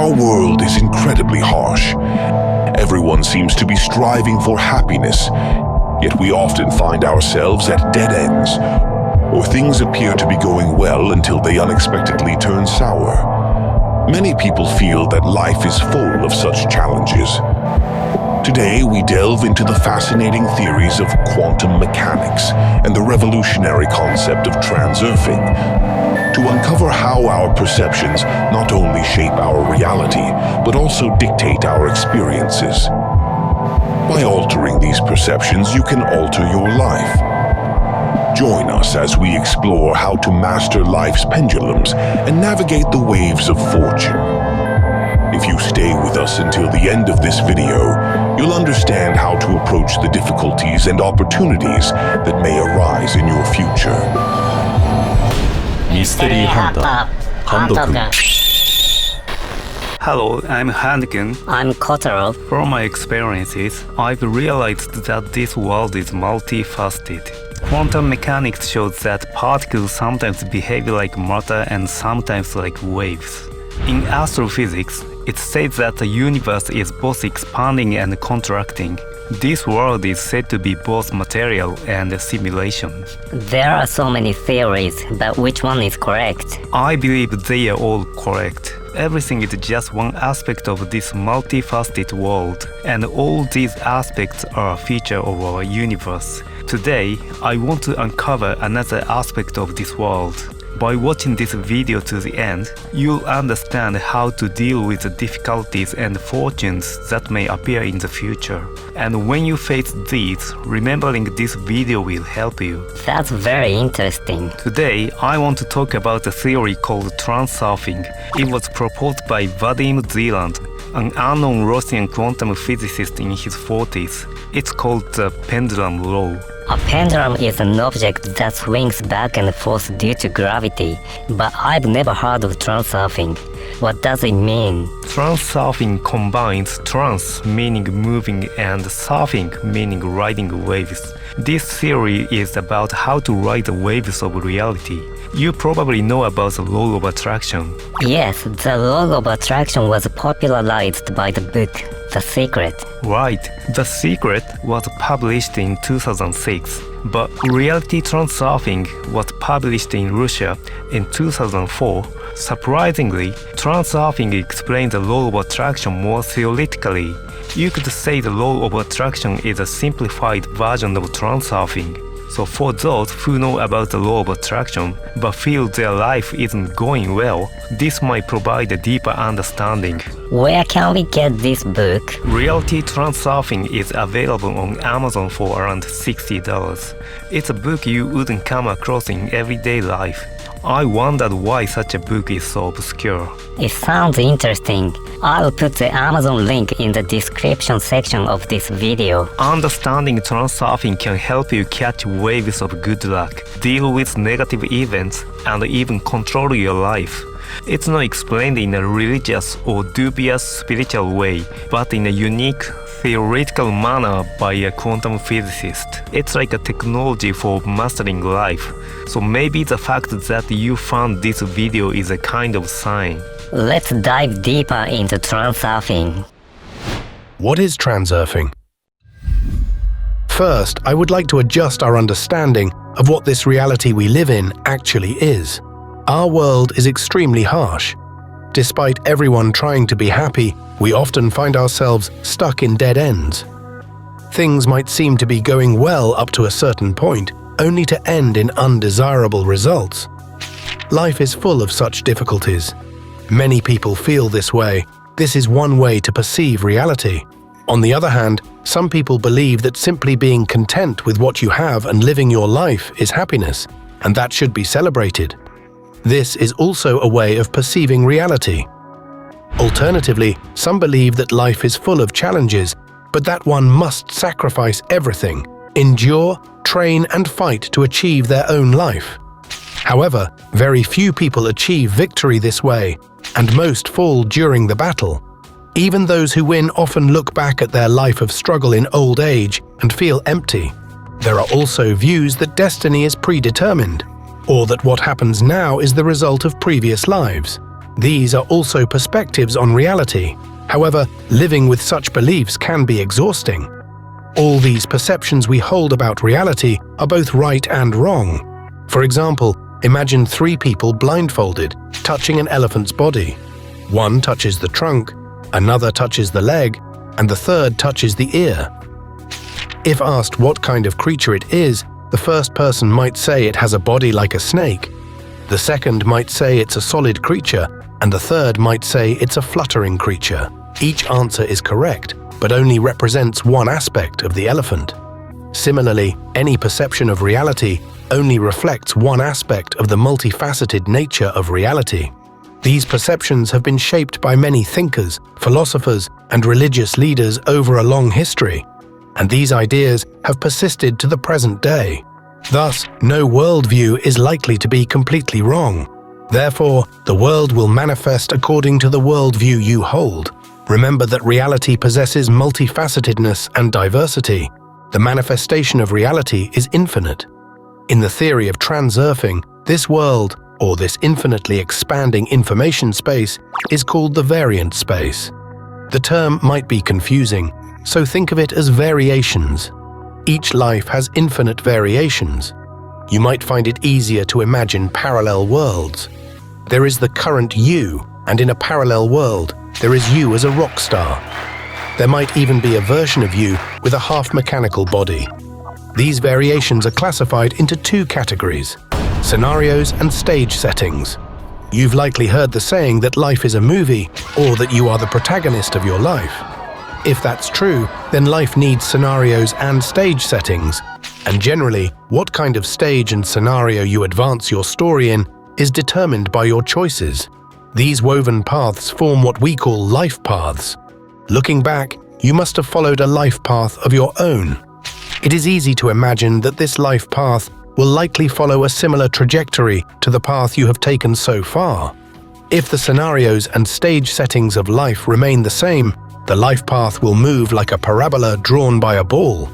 Our world is incredibly harsh. Everyone seems to be striving for happiness, yet we often find ourselves at dead ends, or things appear to be going well until they unexpectedly turn sour. Many people feel that life is full of such challenges. Today, we delve into the fascinating theories of quantum mechanics and the revolutionary concept of transurfing to uncover how our perceptions not only shape our reality, but also dictate our experiences. By altering these perceptions, you can alter your life. Join us as we explore how to master life's pendulums and navigate the waves of fortune. If you stay with us until the end of this video, you'll understand how to approach the difficulties and opportunities that may arise in your future. Mystery Hunter, Hando-kun. Hello, I'm Hando-kun. I'm Kotaro. From my experiences, I've realized that this world is multifaceted. Quantum mechanics shows that particles sometimes behave like matter and sometimes like waves. In astrophysics, it says that the universe is both expanding and contracting. This world is said to be both material and a simulation. There are so many theories, but which one is correct? I believe they are all correct. Everything is just one aspect of this multifaceted world, and all these aspects are a feature of our universe. Today, I want to uncover another aspect of this world. By watching this video to the end, you'll understand how to deal with the difficulties and fortunes that may appear in the future. And when you face these, remembering this video will help you. That's very interesting. Today, I want to talk about a theory called Transurfing. It was proposed by Vadim Zeland, an unknown Russian quantum physicist in his 40s. It's called the Pendulum Law. A pendulum is an object that swings back and forth due to gravity, but I've never heard of transurfing. What does it mean? Transurfing combines trans, meaning moving, and surfing, meaning riding waves. This theory is about how to ride the waves of reality. You probably know about the law of attraction. Yes, the law of attraction was popularized by the book The Secret. Right, The Secret was published in 2006, but Reality Transurfing was published in Russia in 2004. Surprisingly, Transurfing explains the law of attraction more theoretically. You could say the law of attraction is a simplified version of transurfing. So for those who know about the law of attraction but feel their life isn't going well, this might provide a deeper understanding. Where can we get this book? Reality Transurfing is available on Amazon for around $60. It's a book you wouldn't come across in everyday life. I wondered why such a book is so obscure. It sounds interesting. I'll put the Amazon link in the description section of this video. Understanding transurfing can help you catch waves of good luck, deal with negative events, and even control your life. It's not explained in a religious or dubious spiritual way, but in a unique, theoretical manner by a quantum physicist. It's like a technology for mastering life. So maybe the fact that you found this video is a kind of sign. Let's dive deeper into transurfing. What is transurfing? First, I would like to adjust our understanding of what this reality we live in actually is. Our world is extremely harsh. Despite everyone trying to be happy, we often find ourselves stuck in dead ends. Things might seem to be going well up to a certain point, only to end in undesirable results. Life is full of such difficulties. Many people feel this way. This is one way to perceive reality. On the other hand, some people believe that simply being content with what you have and living your life is happiness, and that should be celebrated. This is also a way of perceiving reality. Alternatively, some believe that life is full of challenges, but that one must sacrifice everything, endure, train, and fight to achieve their own life. However, very few people achieve victory this way, and most fall during the battle. Even those who win often look back at their life of struggle in old age and feel empty. There are also views that destiny is predetermined, or that what happens now is the result of previous lives. These are also perspectives on reality. However, living with such beliefs can be exhausting. All these perceptions we hold about reality are both right and wrong. For example, imagine 3 people blindfolded, touching an elephant's body. One touches the trunk, another touches the leg, and the third touches the ear. If asked what kind of creature it is, the first person might say it has a body like a snake. The second might say it's a solid creature, and the third might say it's a fluttering creature. Each answer is correct, but only represents one aspect of the elephant. Similarly, any perception of reality only reflects one aspect of the multifaceted nature of reality. These perceptions have been shaped by many thinkers, philosophers, and religious leaders over a long history, and these ideas have persisted to the present day. Thus, no worldview is likely to be completely wrong. Therefore, the world will manifest according to the worldview you hold. Remember that reality possesses multifacetedness and diversity. The manifestation of reality is infinite. In the theory of transurfing, this world, or this infinitely expanding information space, is called the variant space. The term might be confusing, so think of it as variations. Each life has infinite variations. You might find it easier to imagine parallel worlds. There is the current you, and in a parallel world, there is you as a rock star. There might even be a version of you with a half-mechanical body. These variations are classified into 2 categories: scenarios and stage settings. You've likely heard the saying that life is a movie, or that you are the protagonist of your life. If that's true, then life needs scenarios and stage settings, and generally, what kind of stage and scenario you advance your story in is determined by your choices. These woven paths form what we call life paths. Looking back, you must have followed a life path of your own. It is easy to imagine that this life path will likely follow a similar trajectory to the path you have taken so far. If the scenarios and stage settings of life remain the same, the life path will move like a parabola drawn by a ball.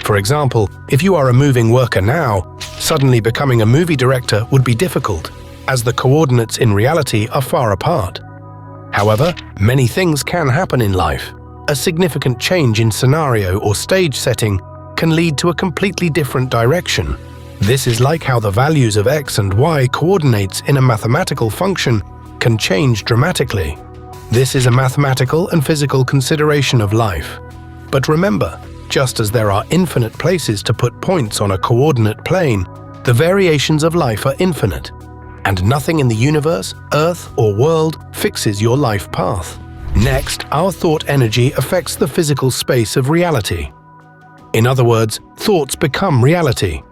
For example, if you are a moving worker now, suddenly becoming a movie director would be difficult, as the coordinates in reality are far apart. However, many things can happen in life. A significant change in scenario or stage setting can lead to a completely different direction. This is like how the values of x and y coordinates in a mathematical function can change dramatically. This is a mathematical and physical consideration of life. But remember, just as there are infinite places to put points on a coordinate plane, the variations of life are infinite, and nothing in the universe, earth, or world fixes your life path. Next, our thought energy affects the physical space of reality. In other words, thoughts become reality.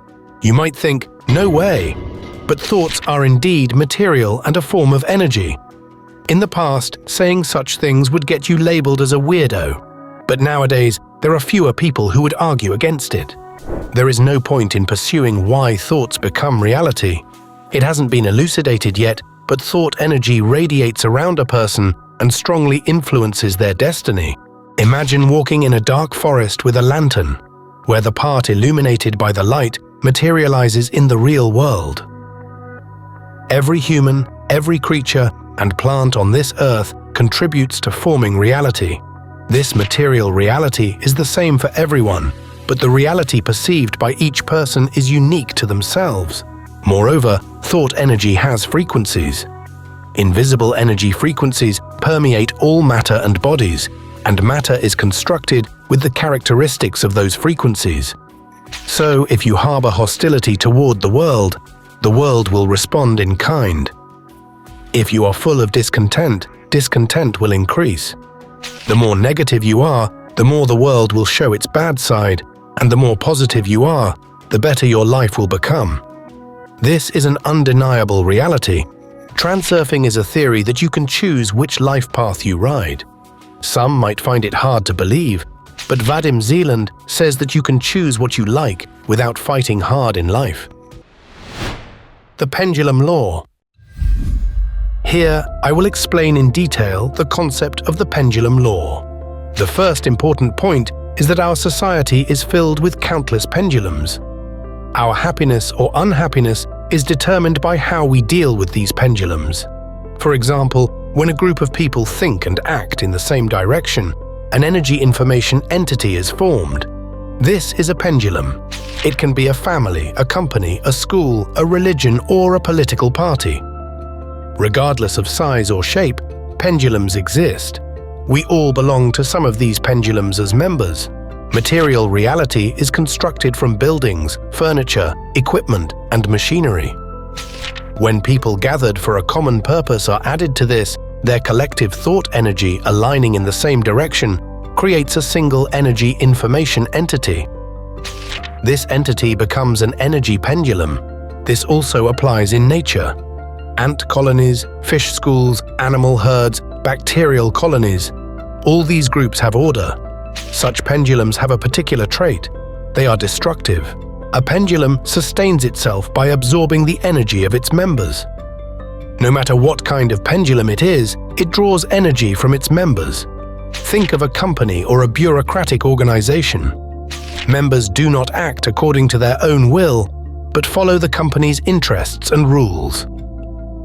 You might think, no way, but thoughts are indeed material and a form of energy. In the past, saying such things would get you labeled as a weirdo, but nowadays there are fewer people who would argue against it. There is no point in pursuing why thoughts become reality. It hasn't been elucidated yet, but thought energy radiates around a person and strongly influences their destiny. Imagine walking in a dark forest with a lantern, where the part illuminated by the light materializes in the real world. Every human, every creature, and plant on this earth contributes to forming reality. This material reality is the same for everyone, but the reality perceived by each person is unique to themselves. Moreover, thought energy has frequencies. Invisible energy frequencies permeate all matter and bodies, and matter is constructed with the characteristics of those frequencies. So, if you harbor hostility toward the world will respond in kind. If you are full of discontent, discontent will increase. The more negative you are, the more the world will show its bad side, and the more positive you are, the better your life will become. This is an undeniable reality. Transurfing is a theory that you can choose which life path you ride. Some might find it hard to believe, but Vadim Zeland says that you can choose what you like without fighting hard in life. The Pendulum Law. Here, I will explain in detail the concept of the pendulum law. The first important point is that our society is filled with countless pendulums. Our happiness or unhappiness is determined by how we deal with these pendulums. For example, when a group of people think and act in the same direction, an energy information entity is formed. This is a pendulum. It can be a family, a company, a school, a religion, or a political party. Regardless of size or shape, pendulums exist. We all belong to some of these pendulums as members. Material reality is constructed from buildings, furniture, equipment, and machinery. When people gathered for a common purpose are added to this, their collective thought energy aligning in the same direction creates a single energy information entity. This entity becomes an energy pendulum. This also applies in nature. Ant colonies, fish schools, animal herds, bacterial colonies. All these groups have order. Such pendulums have a particular trait. They are destructive. A pendulum sustains itself by absorbing the energy of its members. No matter what kind of pendulum it is, it draws energy from its members. Think of a company or a bureaucratic organization. Members do not act according to their own will, but follow the company's interests and rules.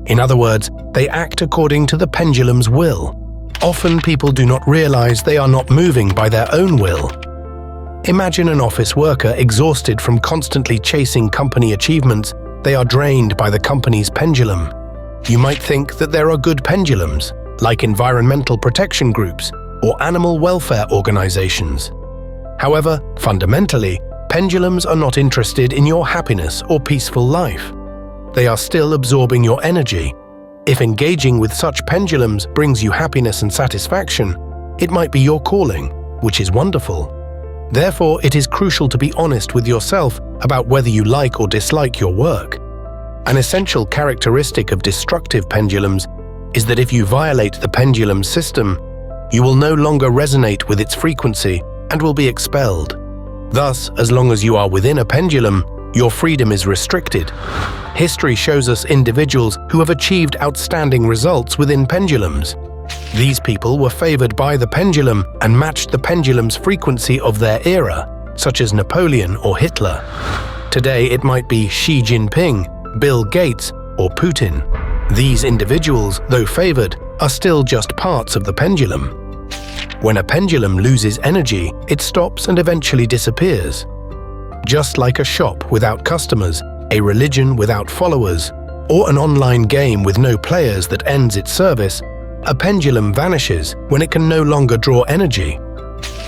In other words, they act according to the pendulum's will. Often people do not realize they are not moving by their own will. Imagine an office worker exhausted from constantly chasing company achievements. They are drained by the company's pendulum. You might think that there are good pendulums, like environmental protection groups or animal welfare organizations. However, fundamentally, pendulums are not interested in your happiness or peaceful life. They are still absorbing your energy. If engaging with such pendulums brings you happiness and satisfaction, it might be your calling, which is wonderful. Therefore, it is crucial to be honest with yourself about whether you like or dislike your work. An essential characteristic of destructive pendulums is that if you violate the pendulum system, you will no longer resonate with its frequency and will be expelled. Thus, as long as you are within a pendulum, your freedom is restricted. History shows us individuals who have achieved outstanding results within pendulums. These people were favored by the pendulum and matched the pendulum's frequency of their era, such as Napoleon or Hitler. Today it might be Xi Jinping, Bill Gates, or Putin. These individuals, though favored, are still just parts of the pendulum. When a pendulum loses energy, it stops and eventually disappears. Just like a shop without customers, a religion without followers, or an online game with no players that ends its service, a pendulum vanishes when it can no longer draw energy.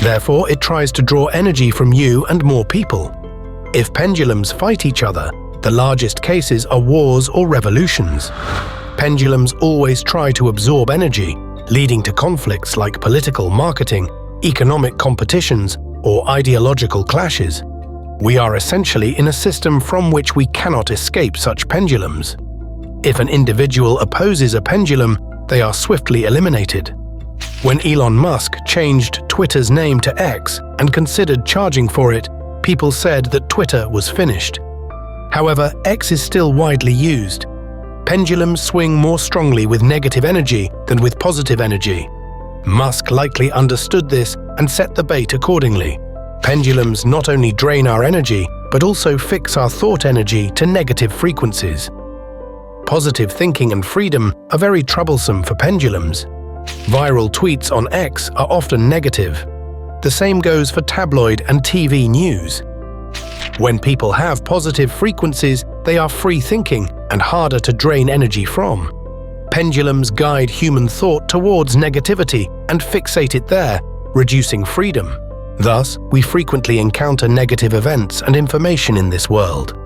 Therefore, it tries to draw energy from you and more people. If pendulums fight each other, the largest cases are wars or revolutions. Pendulums always try to absorb energy, leading to conflicts like political marketing, economic competitions, or ideological clashes. We are essentially in a system from which we cannot escape such pendulums. If an individual opposes a pendulum, they are swiftly eliminated. When Elon Musk changed Twitter's name to X and considered charging for it, people said that Twitter was finished. However, X is still widely used. Pendulums swing more strongly with negative energy than with positive energy. Musk likely understood this and set the bait accordingly. Pendulums not only drain our energy, but also fix our thought energy to negative frequencies. Positive thinking and freedom are very troublesome for pendulums. Viral tweets on X are often negative. The same goes for tabloid and TV news. When people have positive frequencies, they are free-thinking and harder to drain energy from. Pendulums guide human thought towards negativity and fixate it there, reducing freedom. Thus, we frequently encounter negative events and information in this world.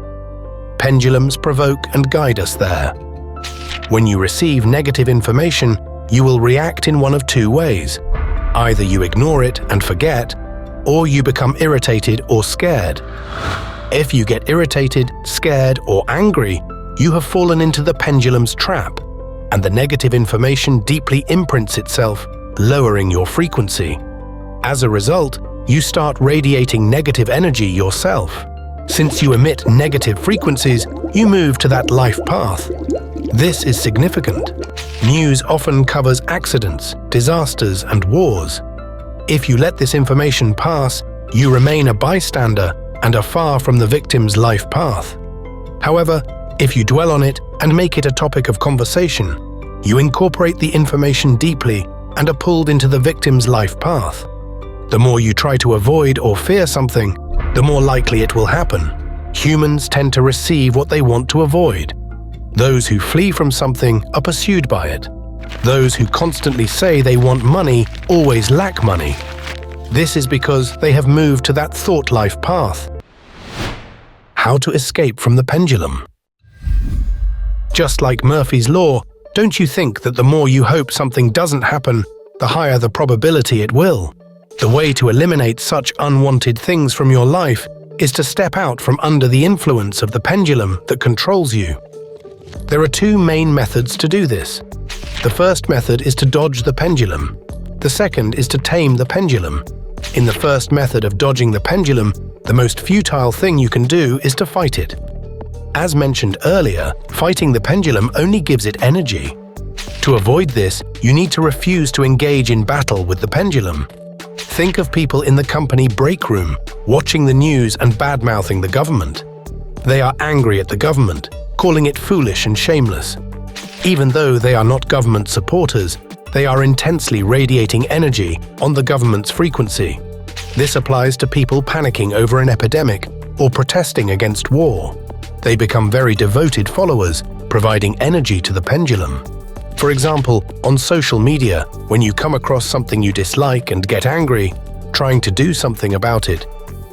Pendulums provoke and guide us there. When you receive negative information, you will react in one of two ways. Either you ignore it and forget, or you become irritated or scared. If you get irritated, scared, or angry, you have fallen into the pendulum's trap, and the negative information deeply imprints itself, lowering your frequency. As a result, you start radiating negative energy yourself. Since you emit negative frequencies, you move to that life path. This is significant. News often covers accidents, disasters, and wars. If you let this information pass, you remain a bystander and are far from the victim's life path. However, if you dwell on it and make it a topic of conversation, You incorporate the information deeply and are pulled into the victim's life path. The more you try to avoid or fear something, the more likely it will happen. Humans tend to receive what they want to avoid. Those who flee from something are pursued by it. Those who constantly say they want money always lack money. This is because they have moved to that thought life path. How to escape from the pendulum. Just like Murphy's Law, don't you think that the more you hope something doesn't happen, the higher the probability it will? The way to eliminate such unwanted things from your life is to step out from under the influence of the pendulum that controls you. There are two main methods to do this. The first method is to dodge the pendulum. The second is to tame the pendulum. In the first method of dodging the pendulum, the most futile thing you can do is to fight it. As mentioned earlier, fighting the pendulum only gives it energy. To avoid this, you need to refuse to engage in battle with the pendulum. Think of people in the company break room, watching the news and bad-mouthing the government. They are angry at the government, calling it foolish and shameless. Even though they are not government supporters, they are intensely radiating energy on the government's frequency. This applies to people panicking over an epidemic or protesting against war. They become very devoted followers, providing energy to the pendulum. For example, on social media, when you come across something you dislike and get angry, trying to do something about it,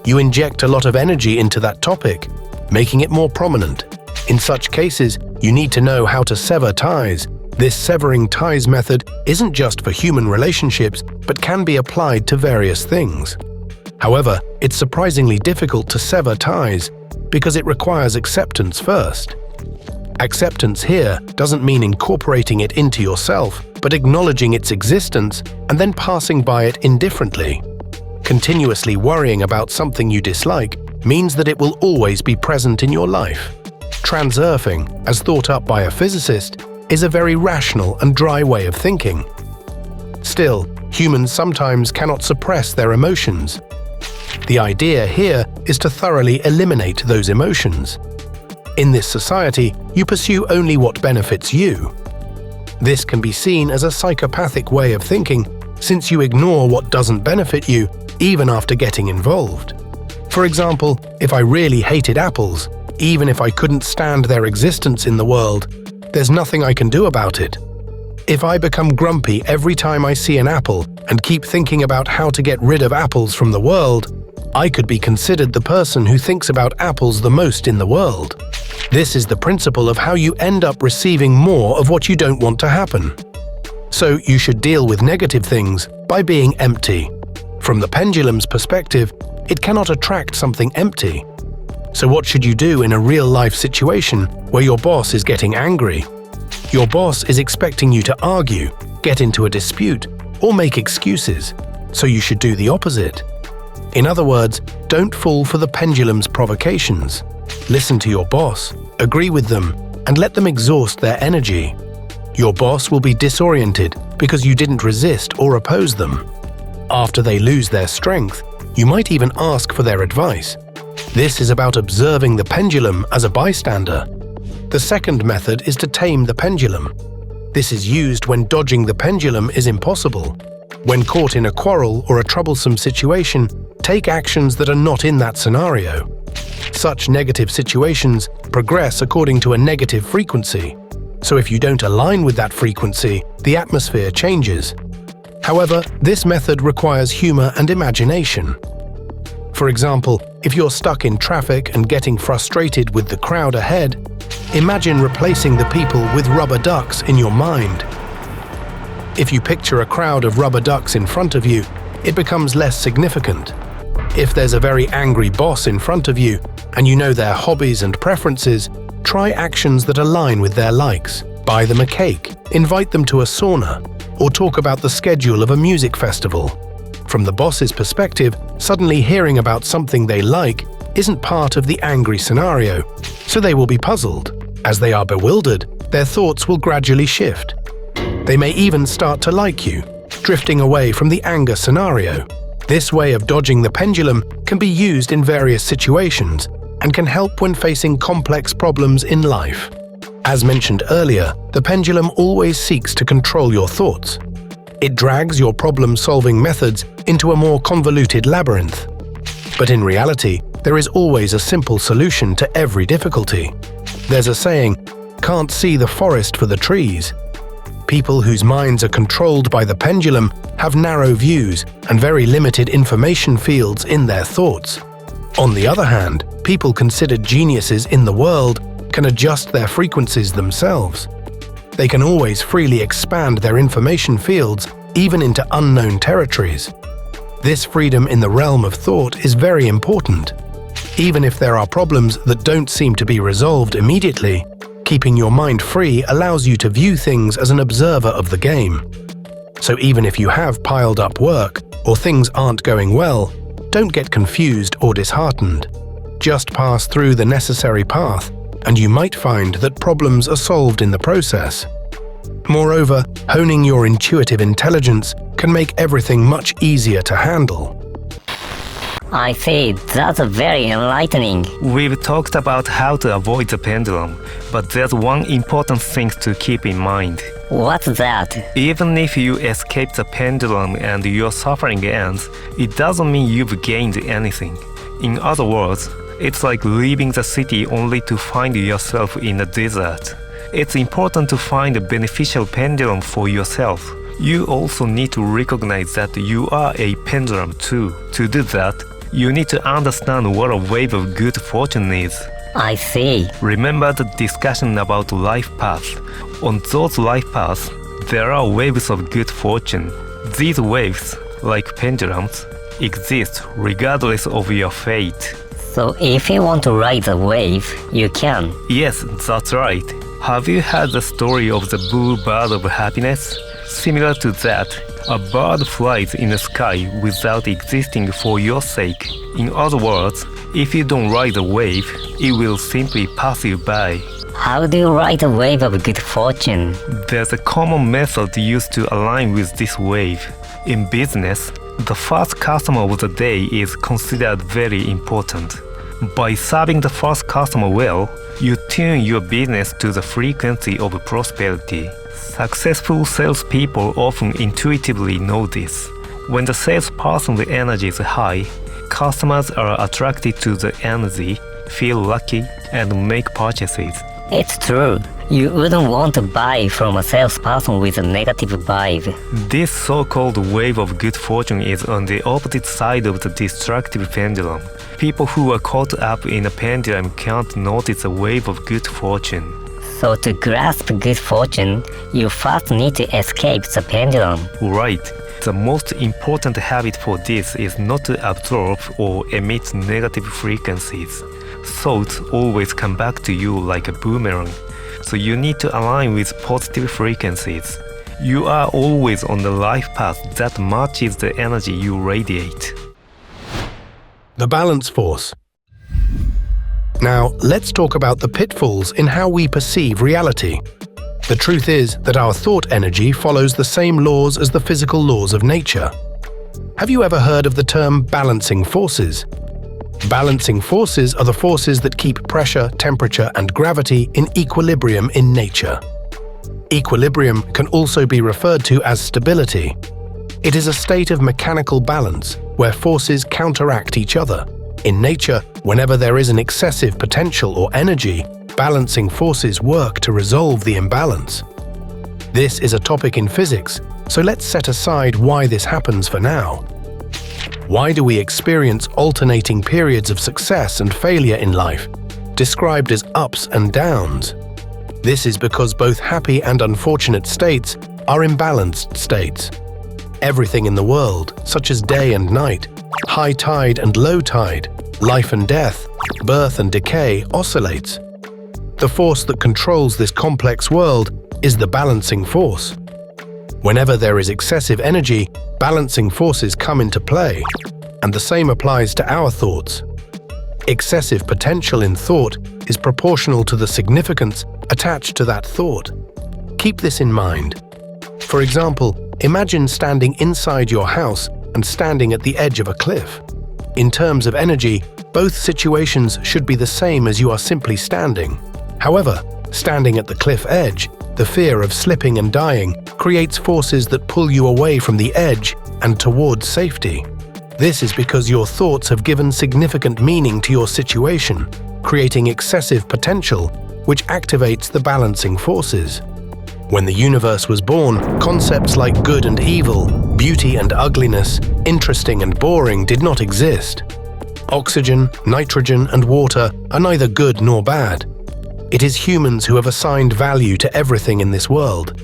you inject a lot of energy into that topic, making it more prominent. In such cases, you need to know how to sever ties. This severing ties method isn't just for human relationships, but can be applied to various things. However, it's surprisingly difficult to sever ties because it requires acceptance first. Acceptance here doesn't mean incorporating it into yourself, but acknowledging its existence and then passing by it indifferently. Continuously worrying about something you dislike means that it will always be present in your life. Transurfing, as thought up by a physicist, is a very rational and dry way of thinking. Still, humans sometimes cannot suppress their emotions. The idea here is to thoroughly eliminate those emotions. In this society, you pursue only what benefits you. This can be seen as a psychopathic way of thinking, since you ignore what doesn't benefit you, even after getting involved. For example, if I really hated apples, even if I couldn't stand their existence in the world, there's nothing I can do about it. If I become grumpy every time I see an apple and keep thinking about how to get rid of apples from the world, I could be considered the person who thinks about apples the most in the world. This is the principle of how you end up receiving more of what you don't want to happen. So you should deal with negative things by being empty. From the pendulum's perspective, it cannot attract something empty. So what should you do in a real-life situation where your boss is getting angry? Your boss is expecting you to argue, get into a dispute, or make excuses, so you should do the opposite. In other words, don't fall for the pendulum's provocations. Listen to your boss, agree with them, and let them exhaust their energy. Your boss will be disoriented because you didn't resist or oppose them. After they lose their strength, you might even ask for their advice. This is about observing the pendulum as a bystander. The second method is to tame the pendulum. This is used when dodging the pendulum is impossible. When caught in a quarrel or a troublesome situation, take actions that are not in that scenario. Such negative situations progress according to a negative frequency. So if you don't align with that frequency, the atmosphere changes. However, this method requires humor and imagination. For example, if you're stuck in traffic and getting frustrated with the crowd ahead, imagine replacing the people with rubber ducks in your mind. If you picture a crowd of rubber ducks in front of you, it becomes less significant. If there's a very angry boss in front of you, and you know their hobbies and preferences, try actions that align with their likes. Buy them a cake, invite them to a sauna, or talk about the schedule of a music festival. From the boss's perspective, suddenly hearing about something they like isn't part of the angry scenario, so they will be puzzled. As they are bewildered, their thoughts will gradually shift. They may even start to like you, drifting away from the anger scenario. This way of dodging the pendulum can be used in various situations and can help when facing complex problems in life. As mentioned earlier, the pendulum always seeks to control your thoughts. It drags your problem-solving methods into a more convoluted labyrinth. But in reality, there is always a simple solution to every difficulty. There's a saying, "Can't see the forest for the trees." People whose minds are controlled by the pendulum have narrow views and very limited information fields in their thoughts. On the other hand, people considered geniuses in the world can adjust their frequencies themselves. They can always freely expand their information fields, even into unknown territories. This freedom in the realm of thought is very important. Even if there are problems that don't seem to be resolved immediately, keeping your mind free allows you to view things as an observer of the game. So even if you have piled up work or things aren't going well, don't get confused or disheartened. Just pass through the necessary path, and you might find that problems are solved in the process. Moreover, honing your intuitive intelligence can make everything much easier to handle. I see, that's very enlightening. We've talked about how to avoid the pendulum, but there's one important thing to keep in mind. What's that? Even if you escape the pendulum and your suffering ends, it doesn't mean you've gained anything. In other words, it's like leaving the city only to find yourself in a desert. It's important to find a beneficial pendulum for yourself. You also need to recognize that you are a pendulum too. To do that, you need to understand what a wave of good fortune is. I see. Remember the discussion about life paths. On those life paths, there are waves of good fortune. These waves, like pendulums, exist regardless of your fate. So if you want to ride the wave, you can. Yes, that's right. Have you heard the story of the blue bird of happiness? Similar to that, a bird flies in the sky without existing for your sake. In other words, if you don't ride the wave, it will simply pass you by. How do you ride a wave of good fortune? There's a common method used to align with this wave. In business, the first customer of the day is considered very important. By serving the first customer well, you tune your business to the frequency of prosperity. Successful salespeople often intuitively know this. When the salesperson's energy is high, customers are attracted to the energy, feel lucky, and make purchases. It's true. You wouldn't want to buy from a salesperson with a negative vibe. This so-called wave of good fortune is on the opposite side of the destructive pendulum. People who are caught up in a pendulum can't notice a wave of good fortune. So to grasp good fortune, you first need to escape the pendulum. Right. The most important habit for this is not to absorb or emit negative frequencies. Thoughts always come back to you like a boomerang. So you need to align with positive frequencies. You are always on the life path that matches the energy you radiate. The balance force. Now, let's talk about the pitfalls in how we perceive reality. The truth is that our thought energy follows the same laws as the physical laws of nature. Have you ever heard of the term balancing forces? Balancing forces are the forces that keep pressure, temperature, and gravity in equilibrium in nature. Equilibrium can also be referred to as stability. It is a state of mechanical balance where forces counteract each other. In nature, whenever there is an excessive potential or energy, balancing forces work to resolve the imbalance. This is a topic in physics, so let's set aside why this happens for now. Why do we experience alternating periods of success and failure in life, described as ups and downs? This is because both happy and unfortunate states are imbalanced states. Everything in the world, such as day and night, high tide and low tide, life and death, birth and decay, oscillates. The force that controls this complex world is the balancing force. Whenever there is excessive energy, balancing forces come into play, and the same applies to our thoughts. Excessive potential in thought is proportional to the significance attached to that thought. Keep this in mind. For example, imagine standing inside your house and standing at the edge of a cliff. In terms of energy, both situations should be the same as you are simply standing. However, Standing at the cliff edge, the fear of slipping and dying creates forces that pull you away from the edge and towards safety. This is because your thoughts have given significant meaning to your situation, creating excessive potential, which activates the balancing forces. When the universe was born, concepts like good and evil, beauty and ugliness, interesting and boring did not exist. Oxygen, nitrogen, and water are neither good nor bad. It is humans who have assigned value to everything in this world.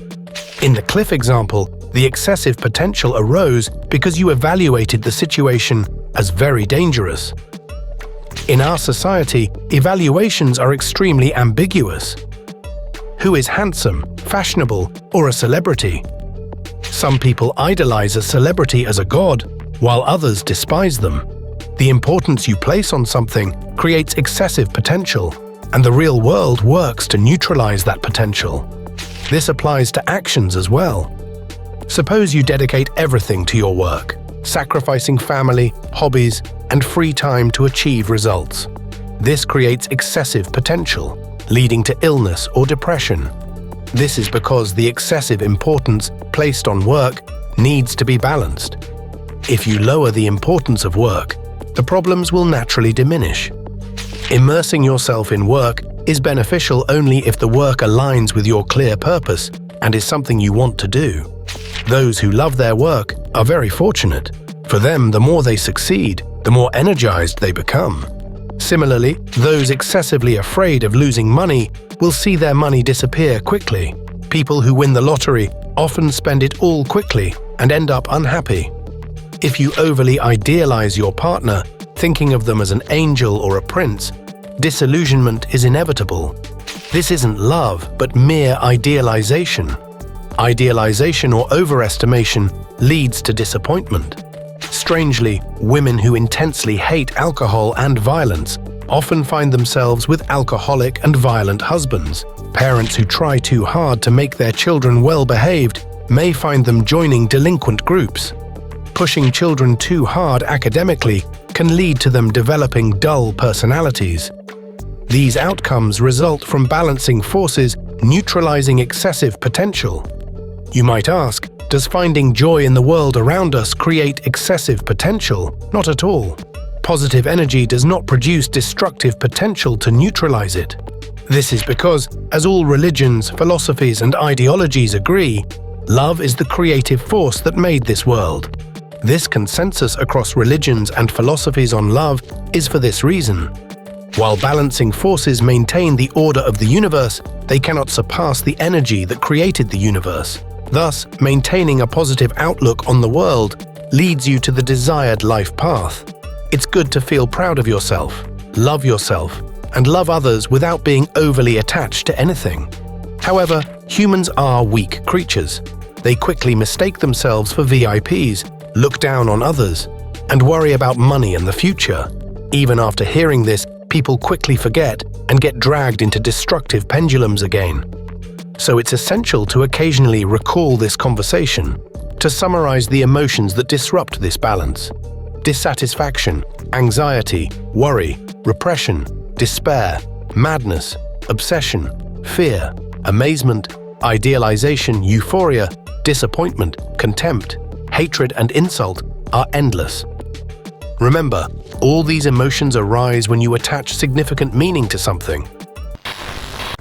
In the cliff example, the excessive potential arose because you evaluated the situation as very dangerous. In our society, evaluations are extremely ambiguous. Who is handsome, fashionable, or a celebrity? Some people idolize a celebrity as a god, while others despise them. The importance you place on something creates excessive potential, and the real world works to neutralize that potential. This applies to actions as well. Suppose you dedicate everything to your work, sacrificing family, hobbies, and free time to achieve results. This creates excessive potential, leading to illness or depression. This is because the excessive importance placed on work needs to be balanced. If you lower the importance of work, the problems will naturally diminish. Immersing yourself in work is beneficial only if the work aligns with your clear purpose and is something you want to do. Those who love their work are very fortunate. For them, the more they succeed, the more energized they become. Similarly, those excessively afraid of losing money will see their money disappear quickly. People who win the lottery often spend it all quickly and end up unhappy. If you overly idealize your partner, thinking of them as an angel or a prince, disillusionment is inevitable. This isn't love, but mere idealization. Idealization or overestimation leads to disappointment. Strangely, women who intensely hate alcohol and violence often find themselves with alcoholic and violent husbands. Parents who try too hard to make their children well-behaved may find them joining delinquent groups. Pushing children too hard academically can lead to them developing dull personalities. These outcomes result from balancing forces neutralizing excessive potential. You might ask, does finding joy in the world around us create excessive potential? Not at all. Positive energy does not produce destructive potential to neutralize it. This is because, as all religions, philosophies, and ideologies agree, love is the creative force that made this world. This consensus across religions and philosophies on love is for this reason. While balancing forces maintain the order of the universe, they cannot surpass the energy that created the universe. Thus, maintaining a positive outlook on the world leads you to the desired life path. It's good to feel proud of yourself, and love others without being overly attached to anything. However, humans are weak creatures. They quickly mistake themselves for VIPs, look down on others, and worry about money and the future. Even after hearing this, people quickly forget and get dragged into destructive pendulums again. So it's essential to occasionally recall this conversation, to summarize the emotions that disrupt this balance: dissatisfaction, anxiety, worry, repression, despair, madness, obsession, fear, amazement, idealization, euphoria, disappointment, contempt, hatred, and insult are endless. Remember, all these emotions arise when you attach significant meaning to something.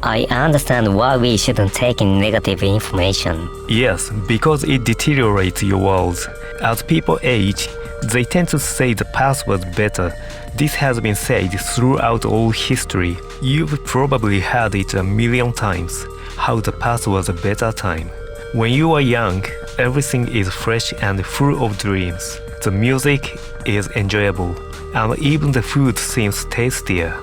I understand why we shouldn't take in negative information. Yes, because it deteriorates your world. As people age, they tend to say the past was better. This has been said throughout all history. You've probably heard it a million times, how the past was a better time. When you are young, everything is fresh and full of dreams. The music is enjoyable, and even the food seems tastier.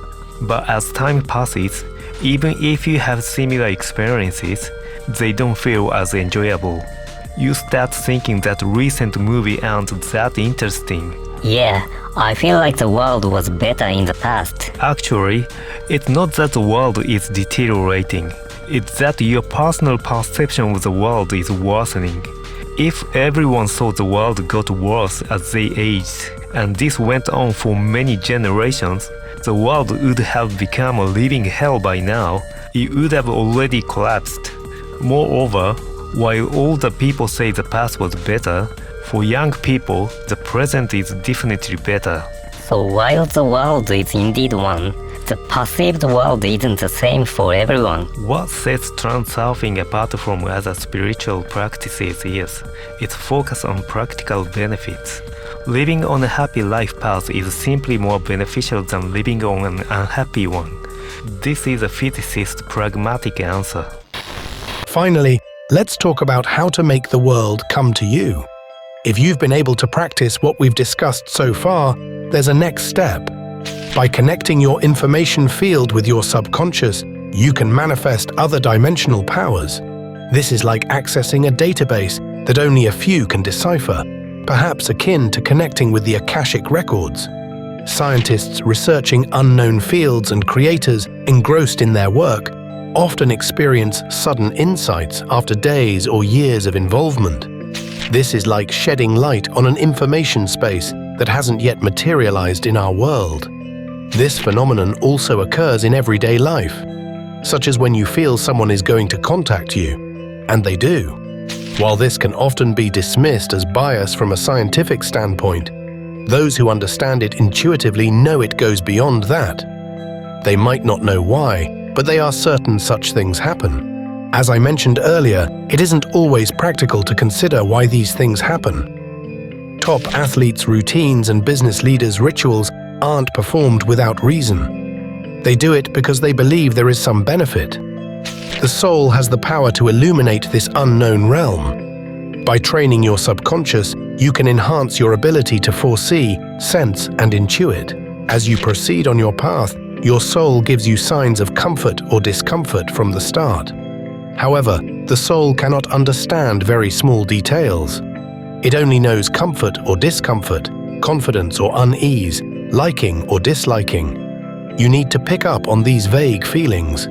But as time passes, even if you have similar experiences, they don't feel as enjoyable. You start thinking that recent movie aren't that interesting. Yeah, I feel like the world was better in the past. Actually, it's not that the world is deteriorating. It's that your personal perception of the world is worsening. If everyone thought the world got worse as they aged, and this went on for many generations, the world would have become a living hell by now. it would have already collapsed. Moreover, while older people say the past was better, for young people, the present is definitely better. So while the world is indeed one, the perceived world isn't the same for everyone. What sets Transurfing apart from other spiritual practices is its focus on practical benefits. Living on a happy life path is simply more beneficial than living on an unhappy one. This is a physicist's pragmatic answer. Finally, let's talk about how to make the world come to you. If you've been able to practice what we've discussed so far, there's a next step. By connecting your information field with your subconscious, you can manifest other dimensional powers. This is like accessing a database that only a few can decipher, perhaps akin to connecting with the Akashic records. Scientists researching unknown fields and creators engrossed in their work often experience sudden insights after days or years of involvement. This is like shedding light on an information space that hasn't yet materialized in our world. This phenomenon also occurs in everyday life, such as when you feel someone is going to contact you, and they do. While this can often be dismissed as bias from a scientific standpoint, those who understand it intuitively know it goes beyond that. They might not know why, but they are certain such things happen. As I mentioned earlier, it isn't always practical to consider why these things happen. Top athletes' routines and business leaders' rituals aren't performed without reason. They do it because they believe there is some benefit. The soul has the power to illuminate this unknown realm. By training your subconscious, you can enhance your ability to foresee, sense, and intuit. As you proceed on your path, your soul gives you signs of comfort or discomfort from the start. However, the soul cannot understand very small details. It only knows comfort or discomfort, confidence or unease, liking or disliking. You need to pick up on these vague feelings.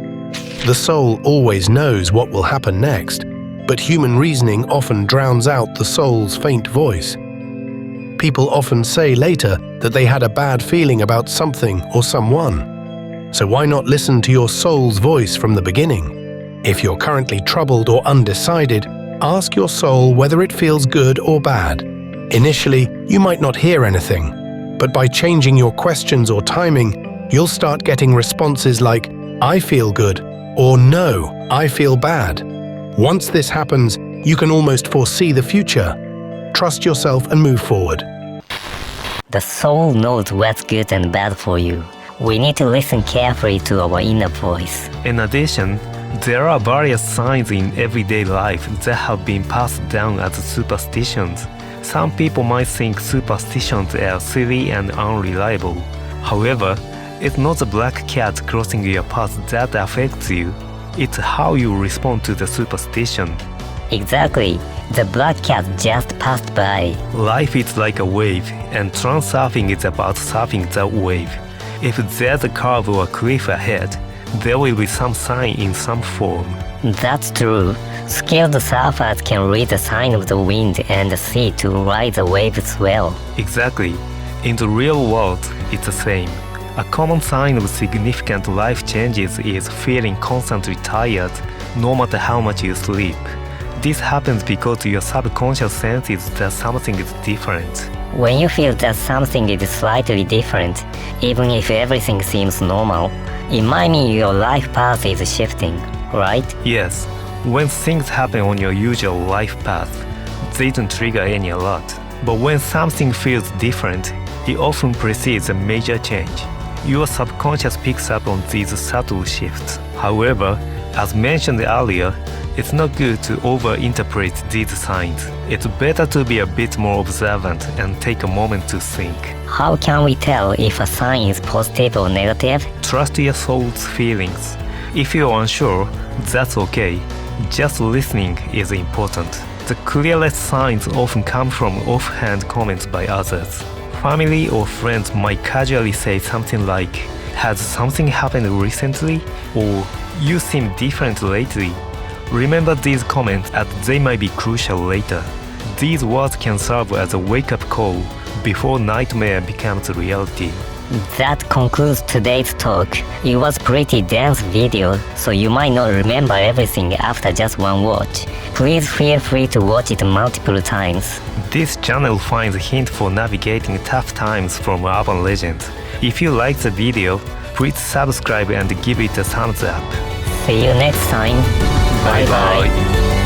The soul always knows what will happen next, but human reasoning often drowns out the soul's faint voice. People often say later that they had a bad feeling about something or someone. So why not listen to your soul's voice from the beginning? If you're currently troubled or undecided, ask your soul whether it feels good or bad. Initially, you might not hear anything, but by changing your questions or timing, you'll start getting responses like, "I feel good," or "No, I feel bad." Once this happens, you can almost foresee the future. Trust yourself and move forward. The soul knows what's good and bad for you. We need to listen carefully to our inner voice. In addition, there are various signs in everyday life that have been passed down as superstitions. Some people might think superstitions are silly and unreliable. However, it's not the black cat crossing your path that affects you. It's how you respond to the superstition. Exactly. The black cat just passed by. Life is like a wave, and Transurfing is about surfing that wave. If there's a curve or a cliff ahead, there will be some sign in some form. That's true. Skilled surfers can read the sign of the wind and the sea to ride the waves well. Exactly. In the real world, it's the same. A common sign of significant life changes is feeling constantly tired, no matter how much you sleep. This happens because your subconscious senses that something is different. When you feel that something is slightly different, even if everything seems normal, it might mean your life path is shifting, right? Yes, when things happen on your usual life path, they don't trigger any alert. But when something feels different, it often precedes a major change. Your subconscious picks up on these subtle shifts. However, as mentioned earlier, it's not good to overinterpret these signs. It's better to be a bit more observant and take a moment to think. How can we tell if a sign is positive or negative? Trust your soul's feelings. If you're unsure, that's okay. Just listening is important. The clearest signs often come from offhand comments by others. Family or friends might casually say something like, "Has something happened recently?" or "You seem different lately." Remember these comments as they might be crucial later. These words can serve as a wake-up call before nightmare becomes reality. That concludes today's talk. It was pretty dense video, so you might not remember everything after just one watch. Please feel free to watch it multiple times. This channel finds hints for navigating tough times from urban legends. If you like the video, please subscribe and give it a thumbs up. See you next time. Bye bye.